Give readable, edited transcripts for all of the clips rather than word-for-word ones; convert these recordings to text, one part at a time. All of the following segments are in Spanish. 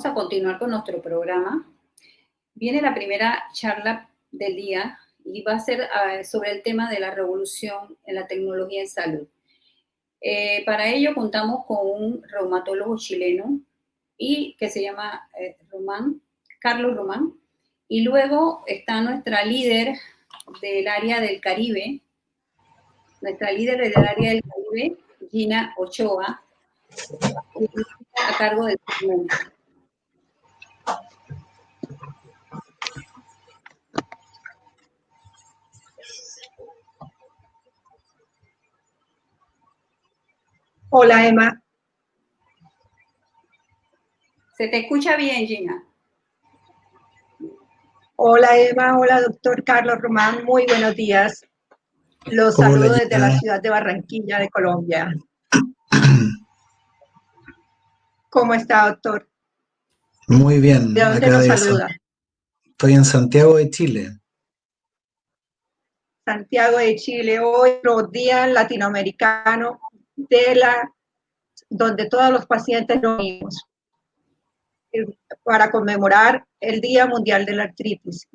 a continuar con nuestro programa. Viene la primera charla del día y va a ser sobre el tema de la revolución en la tecnología en salud. Para ello contamos con un reumatólogo chileno y que se llama Carlos Román, y luego está nuestra líder del área del Caribe, Gina Ochoa, que está a cargo del segmento. Hola, Emma. ¿Se te escucha bien, Gina? Hola, Emma. Hola, doctor Carlos Román. Muy buenos días. Los saludo desde la ciudad de Barranquilla, de Colombia. ¿Cómo está, doctor? Muy bien. ¿De dónde nos saluda? Estoy en Santiago de Chile. Santiago de Chile, hoy otro día latinoamericano donde todos los pacientes nos unimos para conmemorar el Día Mundial de la Artritis.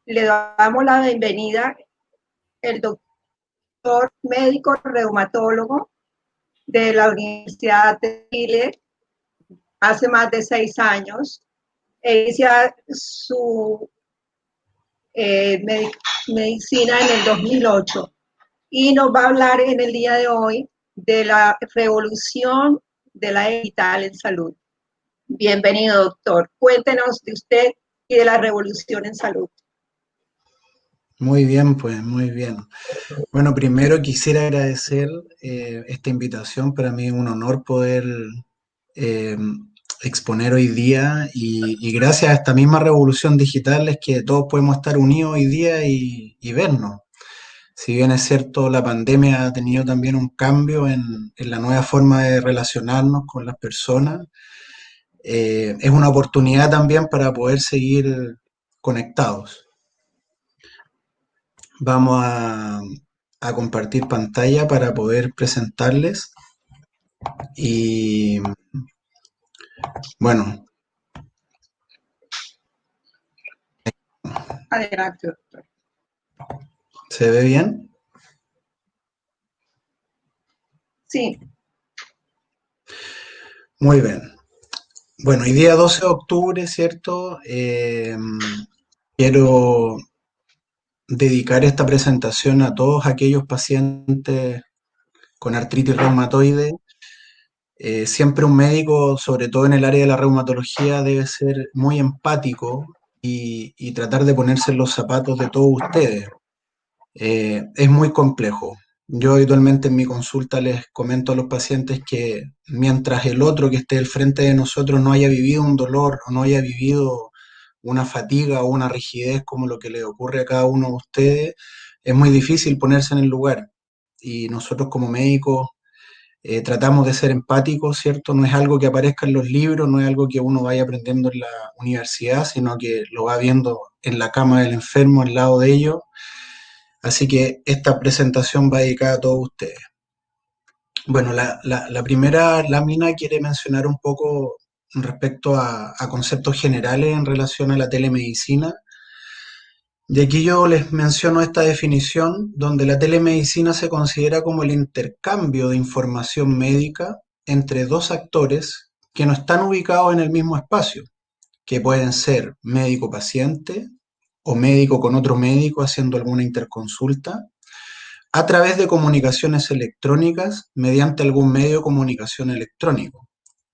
Le damos la bienvenida el doctor médico reumatólogo de la Universidad de Chile hace más de 6 años. Inicia su medicina en el 2008 y nos va a hablar en el día de hoy de la revolución de la digital en salud. Bienvenido, doctor. Cuéntenos de usted y de la revolución en salud. Muy bien, pues, muy bien. Bueno, primero quisiera agradecer esta invitación. Para mí es un honor poder exponer hoy día y gracias a esta misma revolución digital es que todos podemos estar unidos hoy día y vernos. Si bien es cierto, la pandemia ha tenido también un cambio en la nueva forma de relacionarnos con las personas, es una oportunidad también para poder seguir conectados. Vamos a compartir pantalla para poder presentarles. Y bueno. Adelante, doctor. ¿Se ve bien? Sí. Muy bien. Bueno, hoy día 12 de octubre, ¿cierto? Quiero dedicar esta presentación a todos aquellos pacientes con artritis reumatoide. Siempre un médico, sobre todo en el área de la reumatología, debe ser muy empático y tratar de ponerse en los zapatos de todos ustedes. Es muy complejo. Yo habitualmente en mi consulta les comento a los pacientes que mientras el otro que esté al frente de nosotros no haya vivido un dolor o no haya vivido una fatiga o una rigidez como lo que le ocurre a cada uno de ustedes, es muy difícil ponerse en el lugar. Y nosotros como médicos tratamos de ser empáticos, ¿cierto? No es algo que aparezca en los libros, no es algo que uno vaya aprendiendo en la universidad, sino que lo va viendo en la cama del enfermo, al lado de ellos. Así que esta presentación va dedicada a todos ustedes. Bueno, la primera lámina quiere mencionar un poco respecto a conceptos generales en relación a la telemedicina. Y aquí yo les menciono esta definición donde la telemedicina se considera como el intercambio de información médica entre dos actores que no están ubicados en el mismo espacio, que pueden ser médico-paciente o médico con otro médico haciendo alguna interconsulta, a través de comunicaciones electrónicas mediante algún medio de comunicación electrónico,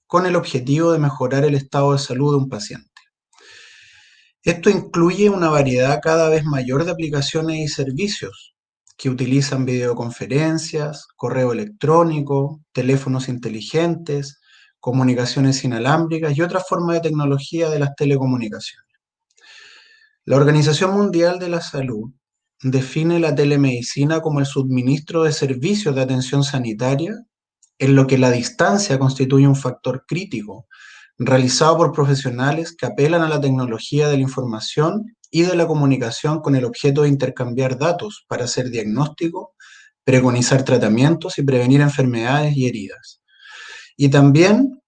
con el objetivo de mejorar el estado de salud de un paciente. Esto incluye una variedad cada vez mayor de aplicaciones y servicios que utilizan videoconferencias, correo electrónico, teléfonos inteligentes, comunicaciones inalámbricas y otras formas de tecnología de las telecomunicaciones. La Organización Mundial de la Salud define la telemedicina como el suministro de servicios de atención sanitaria en lo que la distancia constituye un factor crítico, realizado por profesionales que apelan a la tecnología de la información y de la comunicación con el objeto de intercambiar datos para hacer diagnóstico, preconizar tratamientos y prevenir enfermedades y heridas. Y también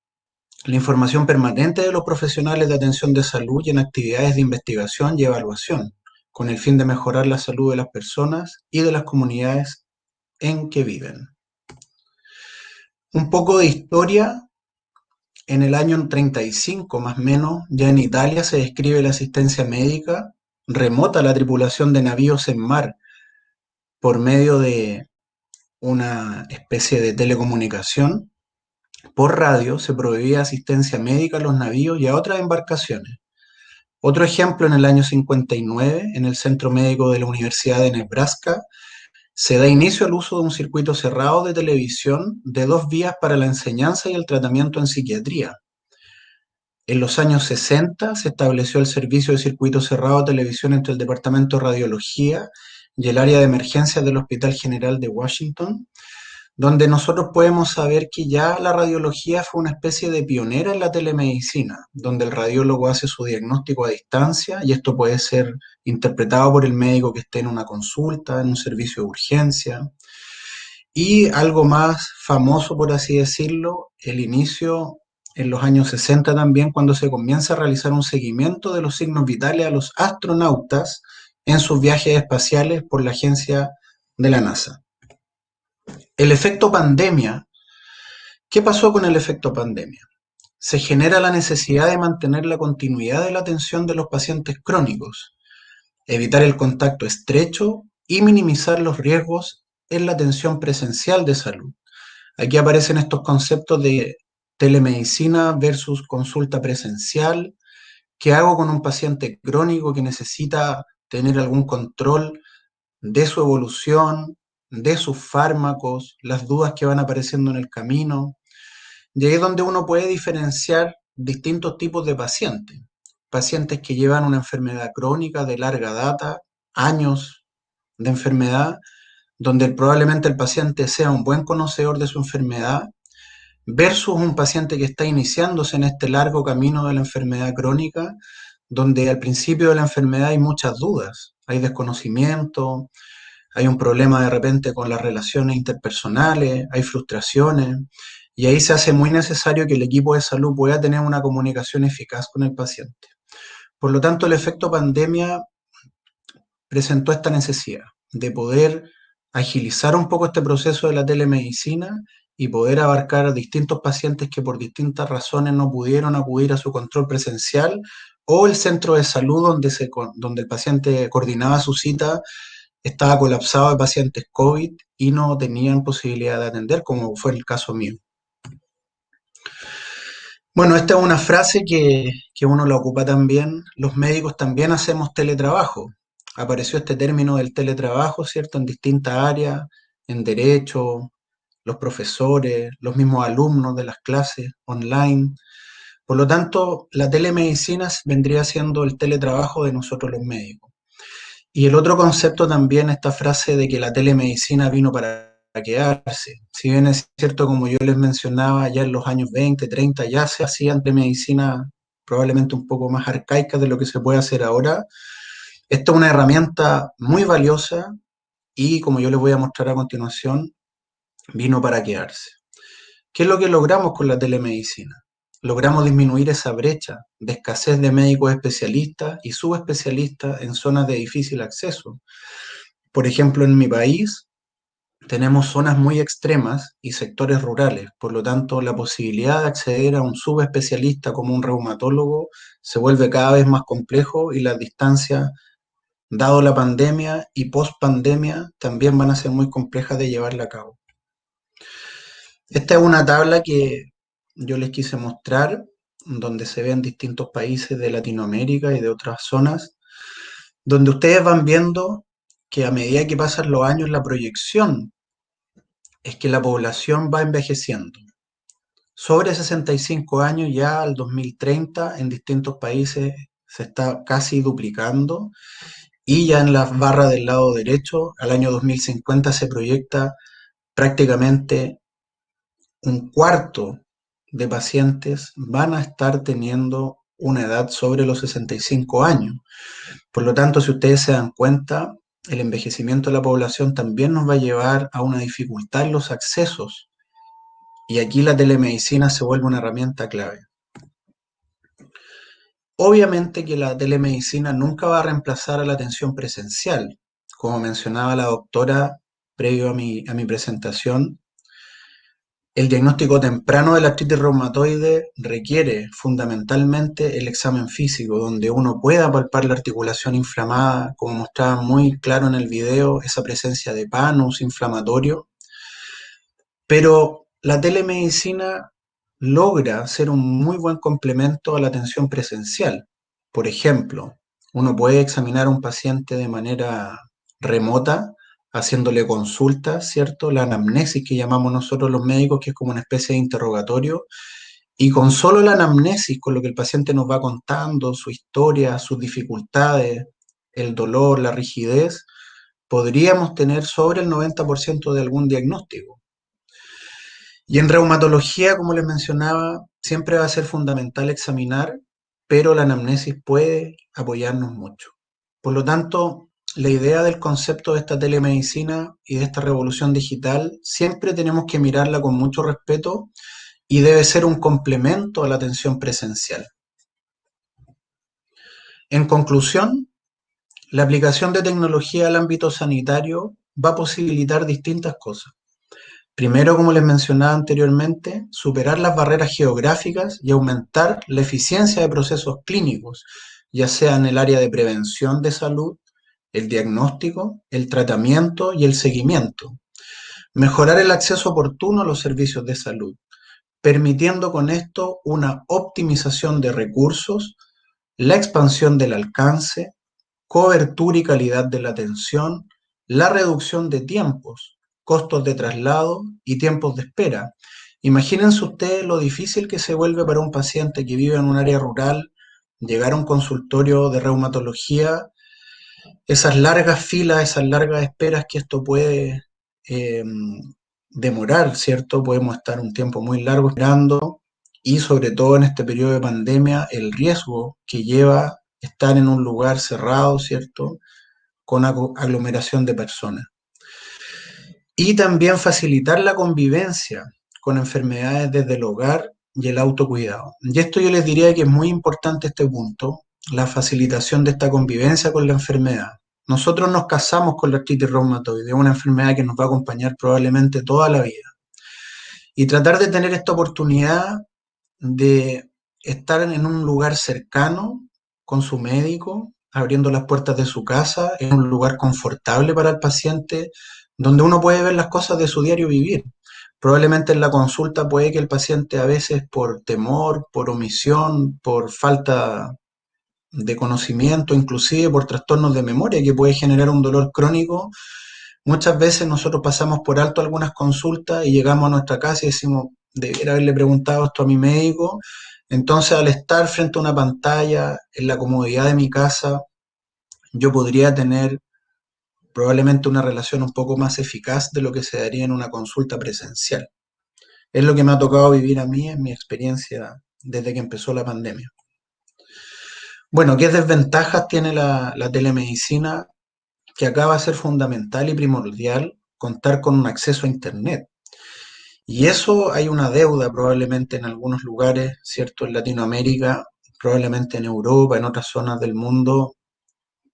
la información permanente de los profesionales de atención de salud y en actividades de investigación y evaluación, con el fin de mejorar la salud de las personas y de las comunidades en que viven. Un poco de historia. En el año 35 más o menos, ya en Italia se describe la asistencia médica remota a la tripulación de navíos en mar por medio de una especie de telecomunicación. Por radio se proveía asistencia médica a los navíos y a otras embarcaciones. Otro ejemplo, en el año 59, en el Centro Médico de la Universidad de Nebraska, se da inicio al uso de un circuito cerrado de televisión de 2 vías para la enseñanza y el tratamiento en psiquiatría. En los años 60 se estableció el servicio de circuito cerrado de televisión entre el Departamento de Radiología y el área de emergencias del Hospital General de Washington, donde nosotros podemos saber que ya la radiología fue una especie de pionera en la telemedicina, donde el radiólogo hace su diagnóstico a distancia y esto puede ser interpretado por el médico que esté en una consulta, en un servicio de urgencia. Y algo más famoso, por así decirlo, el inicio en los años 60 también, cuando se comienza a realizar un seguimiento de los signos vitales a los astronautas en sus viajes espaciales por la agencia de la NASA. El efecto pandemia. ¿Qué pasó con el efecto pandemia? Se genera la necesidad de mantener la continuidad de la atención de los pacientes crónicos, evitar el contacto estrecho y minimizar los riesgos en la atención presencial de salud. Aquí aparecen estos conceptos de telemedicina versus consulta presencial. ¿Qué hago con un paciente crónico que necesita tener algún control de su evolución, de sus fármacos, las dudas que van apareciendo en el camino? Y ahí es donde uno puede diferenciar distintos tipos de pacientes. Pacientes que llevan una enfermedad crónica de larga data, años de enfermedad, donde probablemente el paciente sea un buen conocedor de su enfermedad, versus un paciente que está iniciándose en este largo camino de la enfermedad crónica, donde al principio de la enfermedad hay muchas dudas, hay desconocimiento, hay un problema de repente con las relaciones interpersonales, hay frustraciones, y ahí se hace muy necesario que el equipo de salud pueda tener una comunicación eficaz con el paciente. Por lo tanto, el efecto pandemia presentó esta necesidad de poder agilizar un poco este proceso de la telemedicina y poder abarcar a distintos pacientes que por distintas razones no pudieron acudir a su control presencial o el centro de salud donde el paciente coordinaba su cita estaba colapsado de pacientes COVID y no tenían posibilidad de atender, como fue el caso mío. Bueno, esta es una frase que uno la ocupa también. Los médicos también hacemos teletrabajo. Apareció este término del teletrabajo, ¿cierto? En distintas áreas, en derecho, los profesores, los mismos alumnos de las clases online. Por lo tanto, la telemedicina vendría siendo el teletrabajo de nosotros los médicos. Y el otro concepto también, esta frase de que la telemedicina vino para quedarse. Si bien es cierto, como yo les mencionaba, ya en los años 20, 30 ya se hacían telemedicina probablemente un poco más arcaica de lo que se puede hacer ahora. Esta es una herramienta muy valiosa y, como yo les voy a mostrar a continuación, vino para quedarse. ¿Qué es lo que logramos con la telemedicina? Logramos disminuir esa brecha de escasez de médicos especialistas y subespecialistas en zonas de difícil acceso. Por ejemplo, en mi país tenemos zonas muy extremas y sectores rurales, por lo tanto la posibilidad de acceder a un subespecialista como un reumatólogo se vuelve cada vez más complejo y las distancias, dado la pandemia y post pandemia, también van a ser muy complejas de llevarla a cabo. Esta es una tabla que yo les quise mostrar, donde se ven distintos países de Latinoamérica y de otras zonas, donde ustedes van viendo que a medida que pasan los años, la proyección es que la población va envejeciendo. Sobre 65 años ya al 2030 en distintos países se está casi duplicando y ya en la barra del lado derecho al año 2050 se proyecta prácticamente un cuarto de pacientes van a estar teniendo una edad sobre los 65 años. Por lo tanto, si ustedes se dan cuenta, el envejecimiento de la población también nos va a llevar a una dificultad en los accesos. Y aquí la telemedicina se vuelve una herramienta clave. Obviamente que la telemedicina nunca va a reemplazar a la atención presencial. Como mencionaba la doctora previo a mi presentación, el diagnóstico temprano de la artritis reumatoide requiere fundamentalmente el examen físico, donde uno pueda palpar la articulación inflamada, como mostraba muy claro en el video, esa presencia de panus inflamatorio. Pero la telemedicina logra ser un muy buen complemento a la atención presencial. Por ejemplo, uno puede examinar a un paciente de manera remota, haciéndole consultas, ¿cierto? La anamnesis que llamamos nosotros los médicos, que es como una especie de interrogatorio, y con solo la anamnesis, con lo que el paciente nos va contando, su historia, sus dificultades, el dolor, la rigidez, podríamos tener sobre el 90% de algún diagnóstico. Y en reumatología, como les mencionaba, siempre va a ser fundamental examinar, pero la anamnesis puede apoyarnos mucho. Por lo tanto, la idea del concepto de esta telemedicina y de esta revolución digital siempre tenemos que mirarla con mucho respeto y debe ser un complemento a la atención presencial. En conclusión, la aplicación de tecnología al ámbito sanitario va a posibilitar distintas cosas. Primero, como les mencionaba anteriormente, superar las barreras geográficas y aumentar la eficiencia de procesos clínicos, ya sea en el área de prevención de salud, el diagnóstico, el tratamiento y el seguimiento. Mejorar el acceso oportuno a los servicios de salud, permitiendo con esto una optimización de recursos, la expansión del alcance, cobertura y calidad de la atención, la reducción de tiempos, costos de traslado y tiempos de espera. Imagínense ustedes lo difícil que se vuelve para un paciente que vive en un área rural llegar a un consultorio de reumatología, esas largas filas, esas largas esperas que esto puede eh, demorar, ¿cierto? Podemos estar un tiempo muy largo esperando y sobre todo en este periodo de pandemia el riesgo que lleva estar en un lugar cerrado, ¿cierto? Con aglomeración de personas. Y también facilitar la convivencia con enfermedades desde el hogar y el autocuidado. Y esto yo les diría que es muy importante este punto, la facilitación de esta convivencia con la enfermedad. Nosotros nos casamos con la artritis reumatoide, una enfermedad que nos va a acompañar probablemente toda la vida. Y tratar de tener esta oportunidad de estar en un lugar cercano con su médico, abriendo las puertas de su casa, en un lugar confortable para el paciente, donde uno puede ver las cosas de su diario vivir. Probablemente en la consulta puede que el paciente a veces por temor, por omisión, por falta de conocimiento, inclusive por trastornos de memoria que puede generar un dolor crónico, muchas veces nosotros pasamos por alto algunas consultas y llegamos a nuestra casa y decimos, debiera haberle preguntado esto a mi médico. Entonces, al estar frente a una pantalla, en la comodidad de mi casa, yo podría tener probablemente una relación un poco más eficaz de lo que se daría en una consulta presencial. Es lo que me ha tocado vivir a mí en mi experiencia desde que empezó la pandemia. Bueno, ¿qué desventajas tiene la telemedicina? Que acá va a ser fundamental y primordial contar con un acceso a Internet. Y eso hay una deuda probablemente en algunos lugares, ¿cierto? En Latinoamérica, probablemente en Europa, en otras zonas del mundo,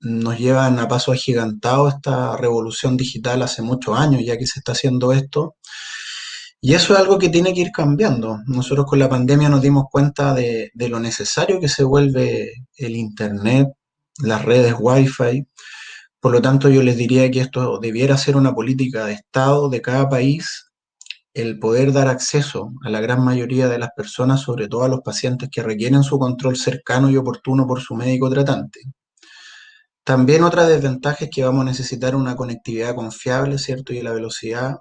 nos llevan a paso agigantado esta revolución digital hace muchos años ya que se está haciendo esto. Y eso es algo que tiene que ir cambiando. Nosotros con la pandemia nos dimos cuenta de lo necesario que se vuelve el Internet, las redes Wi-Fi. Por lo tanto, yo les diría que esto debiera ser una política de Estado de cada país, el poder dar acceso a la gran mayoría de las personas, sobre todo a los pacientes que requieren su control cercano y oportuno por su médico tratante. También otra desventaja es que vamos a necesitar una conectividad confiable, ¿cierto? Y la velocidad.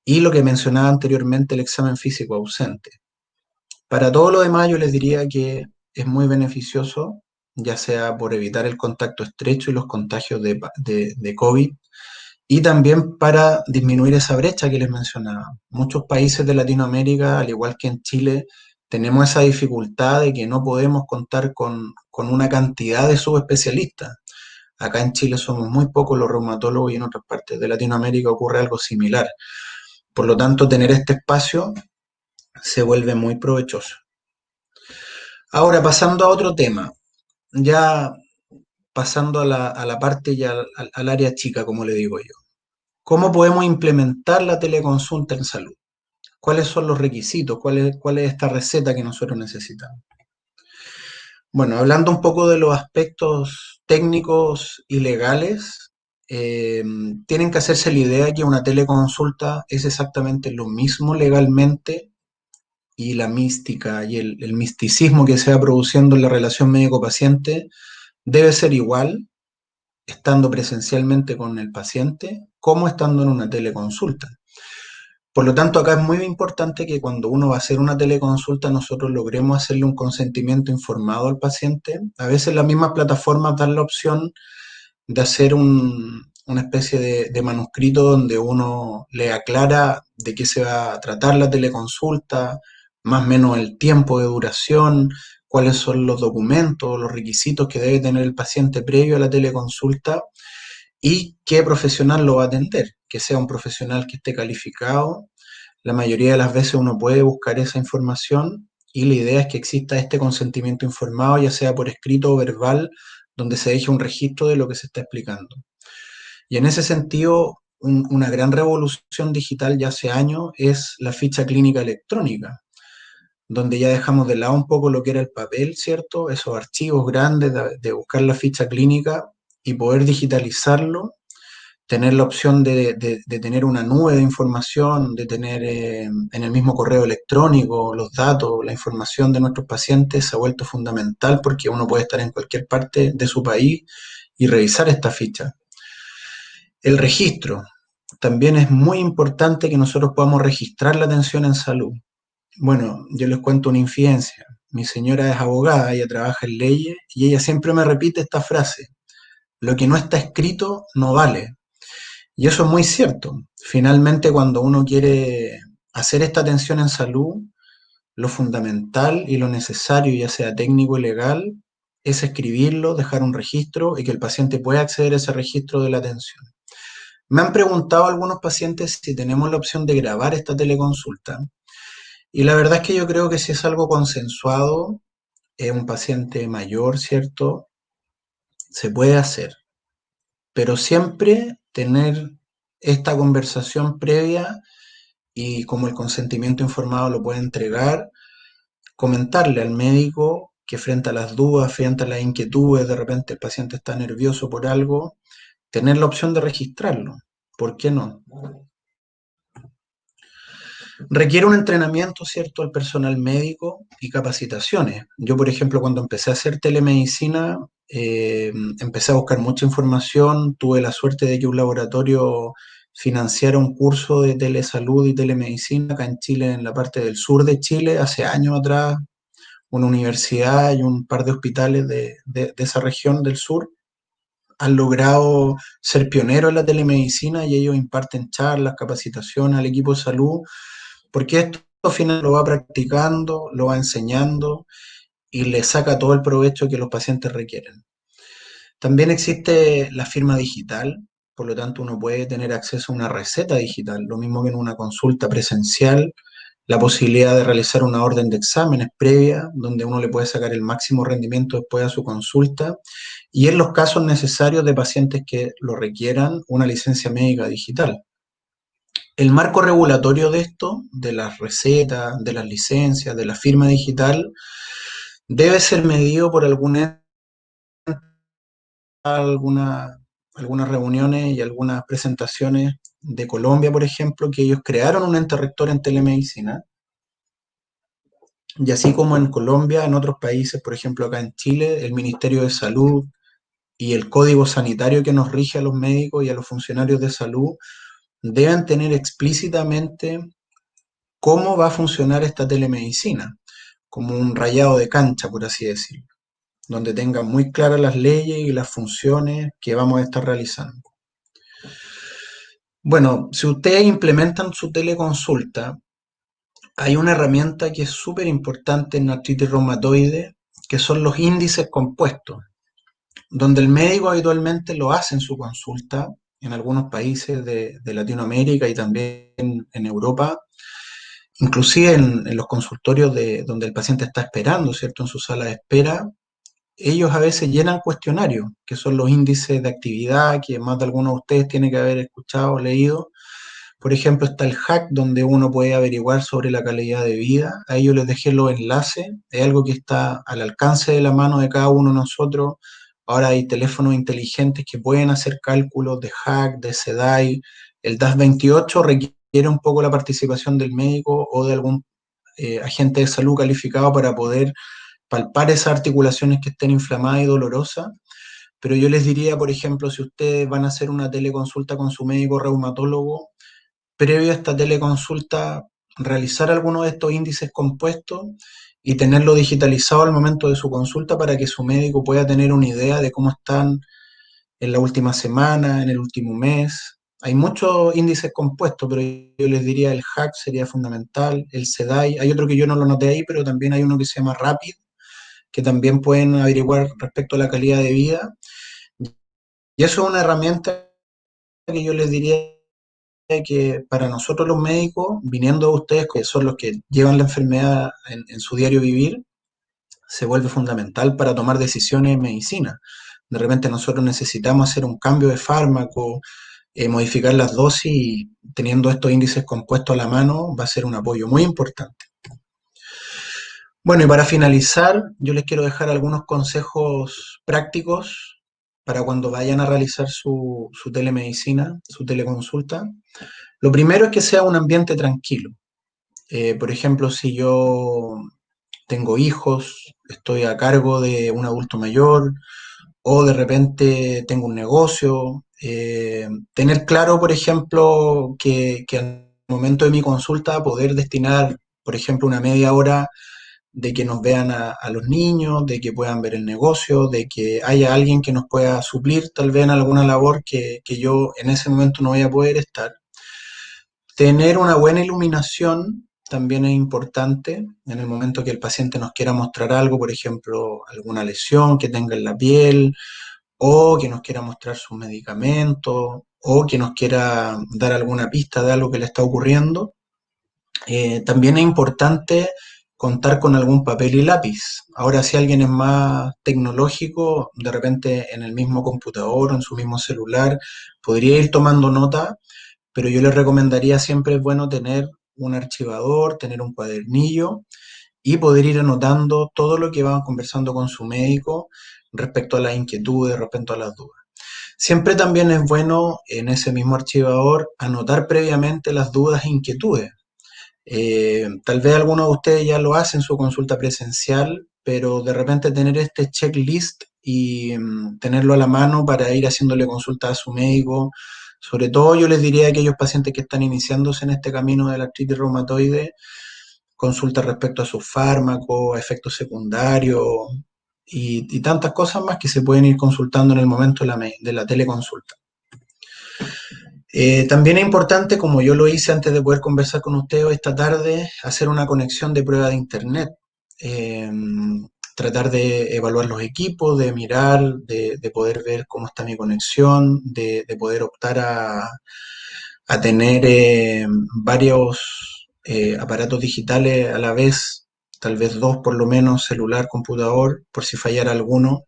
Y lo que mencionaba anteriormente, el examen físico ausente. Para todo lo demás, yo les diría que es muy beneficioso, ya sea por evitar el contacto estrecho y los contagios de COVID, y también para disminuir esa brecha que les mencionaba. Muchos países de Latinoamérica, al igual que en Chile, tenemos esa dificultad de que no podemos contar con una cantidad de subespecialistas. Acá en Chile somos muy pocos los reumatólogos y en otras partes de Latinoamérica ocurre algo similar. Por lo tanto, tener este espacio se vuelve muy provechoso. Ahora, pasando a otro tema, ya pasando a la parte ya al área chica, como le digo yo. ¿Cómo podemos implementar la teleconsulta en salud? ¿Cuáles son los requisitos? ¿Cuál es esta receta que nosotros necesitamos? Bueno, hablando un poco de los aspectos técnicos y legales, tienen que hacerse la idea que una teleconsulta es exactamente lo mismo legalmente y la mística y el misticismo que se va produciendo en la relación médico-paciente debe ser igual estando presencialmente con el paciente como estando en una teleconsulta. Por lo tanto, acá es muy importante que cuando uno va a hacer una teleconsulta, nosotros logremos hacerle un consentimiento informado al paciente. A veces las mismas plataformas dan la opción de hacer una especie de manuscrito donde uno le aclara de qué se va a tratar la teleconsulta, más o menos el tiempo de duración, cuáles son los documentos, los requisitos que debe tener el paciente previo a la teleconsulta y qué profesional lo va a atender, que sea un profesional que esté calificado. La mayoría de las veces uno puede buscar esa información y la idea es que exista este consentimiento informado, ya sea por escrito o verbal, donde se deje un registro de lo que se está explicando. Y en ese sentido, una gran revolución digital ya hace años es la ficha clínica electrónica, donde ya dejamos de lado un poco lo que era el papel, ¿cierto? Esos archivos grandes de buscar la ficha clínica y poder digitalizarlo, tener la opción de tener una nube de información, de tener en el mismo correo electrónico los datos, la información de nuestros pacientes se ha vuelto fundamental porque uno puede estar en cualquier parte de su país y revisar esta ficha. El registro. También es muy importante que nosotros podamos registrar la atención en salud. Bueno, yo les cuento una infidencia. Mi señora es abogada, ella trabaja en leyes y ella siempre me repite esta frase: lo que no está escrito no vale. Y eso es muy cierto. Finalmente, cuando uno quiere hacer esta atención en salud, lo fundamental y lo necesario, ya sea técnico y legal, es escribirlo, dejar un registro y que el paciente pueda acceder a ese registro de la atención. Me han preguntado algunos pacientes si tenemos la opción de grabar esta teleconsulta. Y la verdad es que yo creo que si es algo consensuado, es un paciente mayor, ¿cierto? Se puede hacer. Pero siempre tener esta conversación previa y como el consentimiento informado lo puede entregar, comentarle al médico que frente a las dudas, frente a las inquietudes, de repente el paciente está nervioso por algo, tener la opción de registrarlo. ¿Por qué no? Requiere un entrenamiento, ¿cierto?, al personal médico y capacitaciones. Yo, por ejemplo, cuando empecé a hacer telemedicina, empecé a buscar mucha información, tuve la suerte de que un laboratorio financiara un curso de telesalud y telemedicina acá en Chile, en la parte del sur de Chile, hace años atrás, una universidad y un par de hospitales de esa región del sur han logrado ser pioneros en la telemedicina y ellos imparten charlas, capacitación al equipo de salud porque esto al final lo va practicando, lo va enseñando y le saca todo el provecho que los pacientes requieren. También existe la firma digital, por lo tanto uno puede tener acceso a una receta digital, lo mismo que en una consulta presencial, la posibilidad de realizar una orden de exámenes previa, donde uno le puede sacar el máximo rendimiento después de su consulta, y en los casos necesarios de pacientes que lo requieran, una licencia médica digital. El marco regulatorio de esto, de las recetas, de las licencias, de la firma digital, debe ser medido por algunas reuniones y algunas presentaciones de Colombia, por ejemplo, que ellos crearon un ente rector en telemedicina. Y así como en Colombia, en otros países, por ejemplo acá en Chile, el Ministerio de Salud y el Código Sanitario que nos rige a los médicos y a los funcionarios de salud deben tener explícitamente cómo va a funcionar esta telemedicina, como un rayado de cancha, por así decirlo, donde tengan muy claras las leyes y las funciones que vamos a estar realizando. Bueno, si ustedes implementan su teleconsulta, hay una herramienta que es súper importante en artritis reumatoide, que son los índices compuestos, donde el médico habitualmente lo hace en su consulta, en algunos países de Latinoamérica y también en Europa, inclusive en los consultorios donde el paciente está esperando, ¿cierto? En su sala de espera, ellos a veces llenan cuestionarios, que son los índices de actividad que más de algunos de ustedes tienen que haber escuchado o leído. Por ejemplo, está el HAC, donde uno puede averiguar sobre la calidad de vida. Ahí yo les dejé los enlaces. Es algo que está al alcance de la mano de cada uno de nosotros. Ahora hay teléfonos inteligentes que pueden hacer cálculos de HAC, de SEDAI. El DAS-28 requiere un poco la participación del médico o de algún agente de salud calificado para poder palpar esas articulaciones que estén inflamadas y dolorosas. Pero yo les diría, por ejemplo, si ustedes van a hacer una teleconsulta con su médico reumatólogo, previo a esta teleconsulta, realizar alguno de estos índices compuestos y tenerlo digitalizado al momento de su consulta para que su médico pueda tener una idea de cómo están en la última semana, en el último mes. Hay muchos índices compuestos, pero yo les diría el HAC sería fundamental, el SEDAI, hay otro que yo no lo noté ahí, pero también hay uno que se llama RAPID, que también pueden averiguar respecto a la calidad de vida. Y eso es una herramienta que yo les diría que para nosotros los médicos, viniendo de ustedes, que son los que llevan la enfermedad en su diario vivir, se vuelve fundamental para tomar decisiones en medicina. De repente nosotros necesitamos hacer un cambio de fármaco, modificar las dosis y teniendo estos índices compuestos a la mano va a ser un apoyo muy importante. Bueno, y para finalizar, yo les quiero dejar algunos consejos prácticos para cuando vayan a realizar su telemedicina, su teleconsulta. Lo primero es que sea un ambiente tranquilo. Por ejemplo, si yo tengo hijos, estoy a cargo de un adulto mayor o de repente tengo un negocio, tener claro, por ejemplo, que al momento de mi consulta poder destinar, por ejemplo, una media hora de que nos vean a los niños, de que puedan ver el negocio, de que haya alguien que nos pueda suplir tal vez en alguna labor que yo en ese momento no voy a poder estar. Tener una buena iluminación también es importante en el momento que el paciente nos quiera mostrar algo, por ejemplo, alguna lesión que tenga en la piel, o que nos quiera mostrar sus medicamentos, o que nos quiera dar alguna pista de algo que le está ocurriendo. También es importante contar con algún papel y lápiz. Ahora, si alguien es más tecnológico, de repente en el mismo computador o en su mismo celular, podría ir tomando nota, pero yo les recomendaría siempre es bueno tener un archivador, tener un cuadernillo y poder ir anotando todo lo que van conversando con su médico respecto a las inquietudes, respecto a las dudas. Siempre también es bueno en ese mismo archivador anotar previamente las dudas e inquietudes. Tal vez algunos de ustedes ya lo hacen en su consulta presencial, pero de repente tener este checklist y tenerlo a la mano para ir haciéndole consulta a su médico. Sobre todo yo les diría a aquellos pacientes que están iniciándose en este camino de la artritis reumatoide, consulta respecto a sus fármacos, a efectos secundarios y tantas cosas más que se pueden ir consultando en el momento de la teleconsulta. También es importante, como yo lo hice antes de poder conversar con ustedes esta tarde, hacer una conexión de prueba de internet. Eh, Tratar de evaluar los equipos, de mirar, de poder ver cómo está mi conexión, de poder optar a tener varios aparatos digitales a la vez, tal vez dos por lo menos, celular, computador, por si fallara alguno.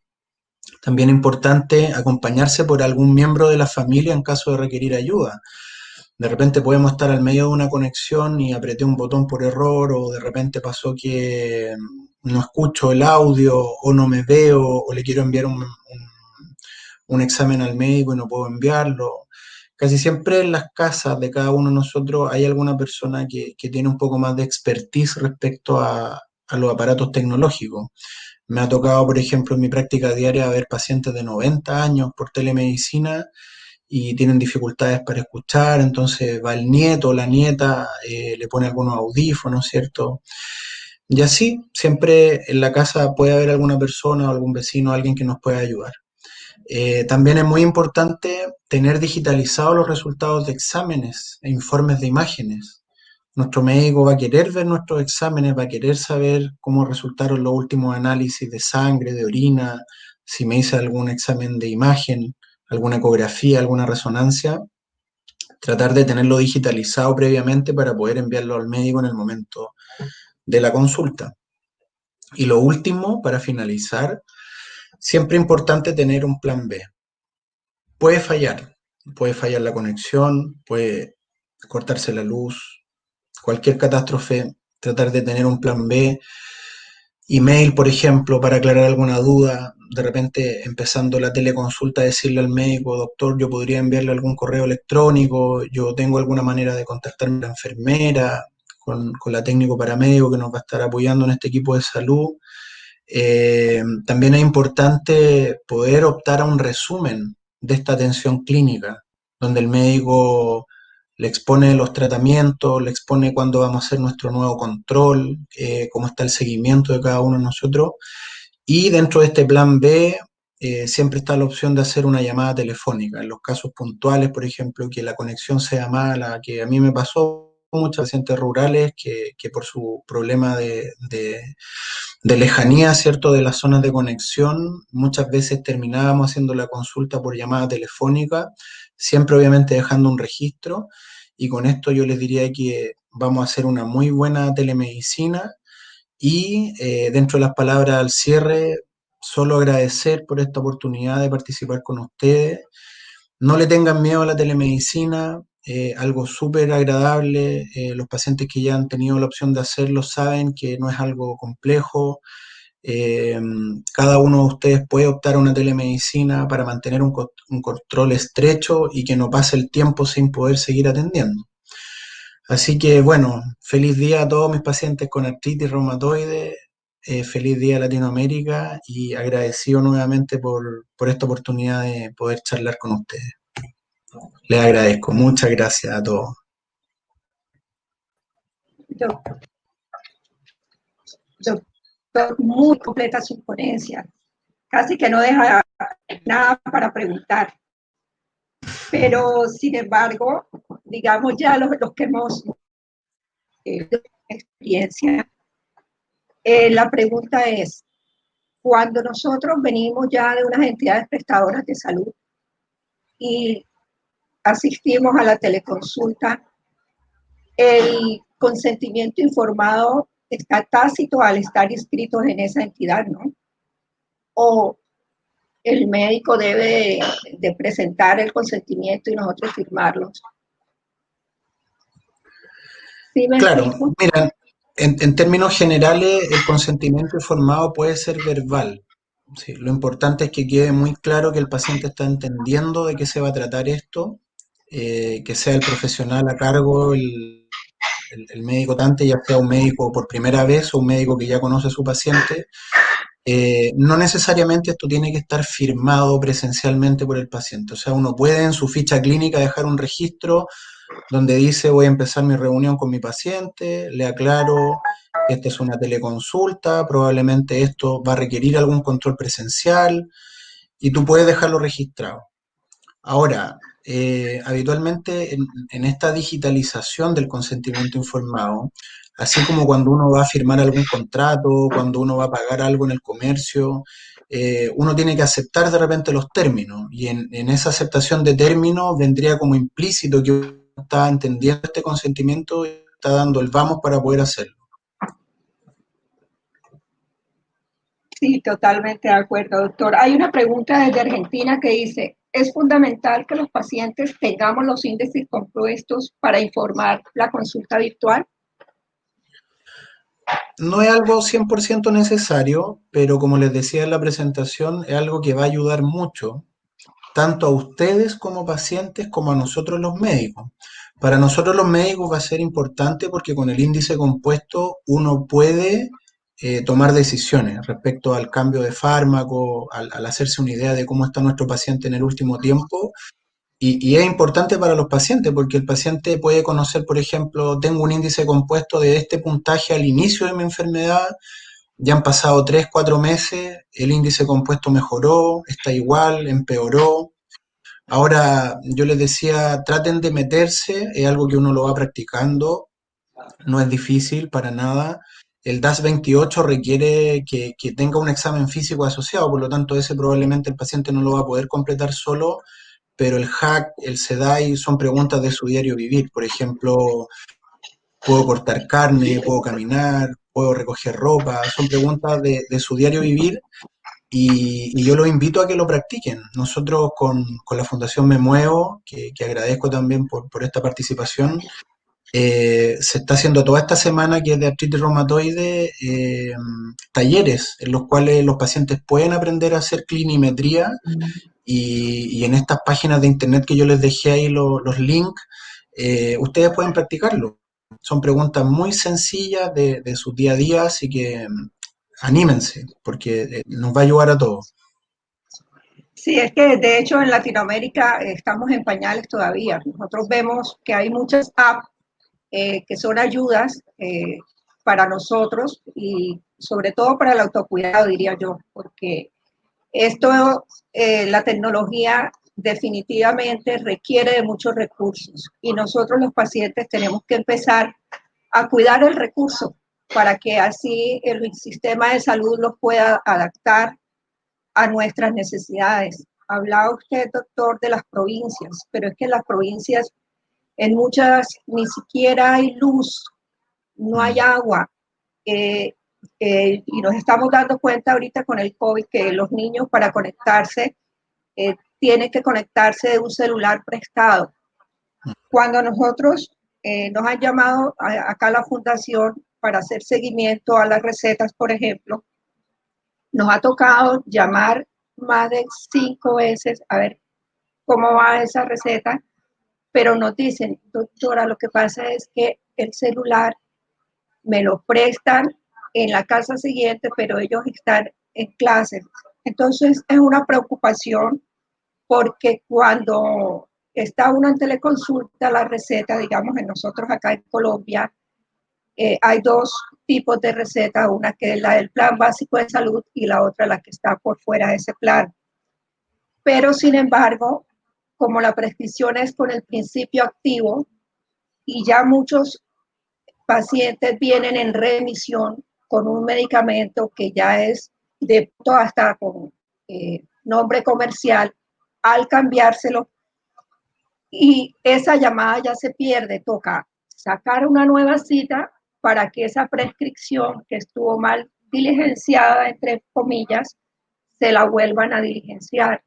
También es importante acompañarse por algún miembro de la familia en caso de requerir ayuda. De repente podemos estar al medio de una conexión y apreté un botón por error, o de repente pasó que no escucho el audio, o no me veo, o le quiero enviar un examen al médico y no puedo enviarlo. Casi siempre en las casas de cada uno de nosotros hay alguna persona que tiene un poco más de expertise respecto a los aparatos tecnológicos. Me ha tocado, por ejemplo, en mi práctica diaria ver pacientes de 90 años por telemedicina y tienen dificultades para escuchar, entonces va el nieto o la nieta, le pone algunos audífonos, ¿cierto? Y así, siempre en la casa puede haber alguna persona o algún vecino, alguien que nos pueda ayudar. También es muy importante tener digitalizados los resultados de exámenes e informes de imágenes. Nuestro médico va a querer ver nuestros exámenes, va a querer saber cómo resultaron los últimos análisis de sangre, de orina, si me hice algún examen de imagen, alguna ecografía, alguna resonancia. tratar de tenerlo digitalizado previamente para poder enviarlo al médico en el momento de la consulta. Y lo último, para finalizar, siempre importante tener un plan B. Puede fallar la conexión, puede cortarse la luz, cualquier catástrofe, tratar de tener un plan B. Email, por ejemplo, para aclarar alguna duda, de repente empezando la teleconsulta, decirle al médico, doctor, yo podría enviarle algún correo electrónico, yo tengo alguna manera de contactarme con la enfermera, con la técnico paramédico que nos va a estar apoyando en este equipo de salud. También es importante poder optar a un resumen de esta atención clínica, donde el médico le expone los tratamientos, le expone cuándo vamos a hacer nuestro nuevo control, cómo está el seguimiento de cada uno de nosotros. Y dentro de este plan B, siempre está la opción de hacer una llamada telefónica. En los casos puntuales, por ejemplo, que la conexión sea mala, que a mí me pasó muchos pacientes rurales que por su problema de lejanía, ¿cierto?, de las zonas de conexión, muchas veces terminábamos haciendo la consulta por llamada telefónica, siempre obviamente dejando un registro, y con esto yo les diría que vamos a hacer una muy buena telemedicina y dentro de las palabras al cierre, solo agradecer por esta oportunidad de participar con ustedes. No le tengan miedo a la telemedicina, algo súper agradable. Los pacientes que ya han tenido la opción de hacerlo saben que no es algo complejo. Eh, Cada uno de ustedes puede optar a una telemedicina para mantener un control estrecho y que no pase el tiempo sin poder seguir atendiendo. Así que bueno, feliz día a todos mis pacientes con artritis reumatoide, feliz día a Latinoamérica y agradecido nuevamente por esta oportunidad de poder charlar con ustedes. Les agradezco, muchas gracias a todos. Doctor, muy completa su ponencia, casi que no deja nada para preguntar. Pero, sin embargo, digamos ya los que hemos experiencia, la pregunta es, cuando nosotros venimos ya de unas entidades prestadoras de salud y asistimos a la teleconsulta, el consentimiento informado está tácito al estar inscritos en esa entidad, ¿no? O el médico debe de presentar el consentimiento y nosotros firmarlos. ¿Sí me Claro, explico? mira, en términos generales, el consentimiento informado puede ser verbal. Sí, lo importante es que quede muy claro que el paciente está entendiendo de qué se va a tratar esto, que sea el profesional a cargo, el médico tratante, ya sea un médico por primera vez o un médico que ya conoce a su paciente. No necesariamente esto tiene que estar firmado presencialmente por el paciente. O sea, uno puede en su ficha clínica dejar un registro donde dice voy a empezar mi reunión con mi paciente, le aclaro que esta es una teleconsulta, probablemente esto va a requerir algún control presencial y tú puedes dejarlo registrado. Ahora, habitualmente en esta digitalización del consentimiento informado, así como cuando uno va a firmar algún contrato, cuando uno va a pagar algo en el comercio, uno tiene que aceptar de repente los términos y en esa aceptación de términos vendría como implícito que uno está entendiendo este consentimiento y está dando el vamos para poder hacerlo. Sí, totalmente de acuerdo, doctor. Hay una pregunta desde Argentina que dice, ¿es fundamental que los pacientes tengamos los índices compuestos para informar la consulta virtual? No es algo 100% necesario, pero como les decía en la presentación, es algo que va a ayudar mucho, tanto a ustedes como pacientes, como a nosotros los médicos. Para nosotros los médicos va a ser importante porque con el índice compuesto uno puede tomar decisiones respecto al cambio de fármaco, al hacerse una idea de cómo está nuestro paciente en el último tiempo. Y es importante para los pacientes porque el paciente puede conocer, por ejemplo, tengo un índice compuesto de este puntaje al inicio de mi enfermedad, ya han pasado 3, 4 meses, el índice compuesto mejoró, está igual, empeoró. Ahora, yo les decía, traten de meterse, es algo que uno lo va practicando, no es difícil para nada. El DAS-28 requiere que tenga un examen físico asociado, por lo tanto, ese probablemente el paciente no lo va a poder completar solo, pero el HAC, el SEDAI son preguntas de su diario vivir. Por ejemplo, ¿puedo cortar carne? ¿Puedo caminar? ¿Puedo recoger ropa? Son preguntas de su diario vivir y yo los invito a que lo practiquen. Nosotros con la Fundación Me Muevo, que agradezco también por esta participación, se está haciendo toda esta semana, que es de artritis reumatoide, talleres en los cuales los pacientes pueden aprender a hacer clinimetría y en estas páginas de internet que yo les dejé ahí los links, ustedes pueden practicarlo. Son preguntas muy sencillas de su día a día, así que anímense, porque nos va a ayudar a todos. Sí, es que de hecho en Latinoamérica estamos en pañales todavía. Nosotros vemos que hay muchas apps que son ayudas para nosotros y sobre todo para el autocuidado, diría yo, porque esto, la tecnología definitivamente requiere de muchos recursos y nosotros los pacientes tenemos que empezar a cuidar el recurso para que así el sistema de salud los pueda adaptar a nuestras necesidades. Hablaba usted, doctor, de las provincias, pero es que en las provincias, en muchas, ni siquiera hay luz, no hay agua. Y nos estamos dando cuenta ahorita con el COVID que los niños para conectarse tienen que conectarse de un celular prestado. Cuando nosotros nos han llamado acá a la fundación para hacer seguimiento a las recetas, por ejemplo, nos ha tocado llamar más de 5 veces a ver cómo va esa receta, pero nos dicen, doctora, lo que pasa es que el celular me lo prestan en la casa siguiente, pero ellos están en clases. Entonces es una preocupación porque cuando está uno en teleconsulta, la receta, digamos, en nosotros acá en Colombia, hay dos tipos de receta, una que es la del plan básico de salud y la otra la que está por fuera de ese plan. Pero sin embargo, como la prescripción es con el principio activo y ya muchos pacientes vienen en remisión con un medicamento que ya es de hasta con nombre comercial, al cambiárselo y esa llamada ya se pierde, toca sacar una nueva cita para que esa prescripción que estuvo mal diligenciada, entre comillas, se la vuelvan a diligenciar.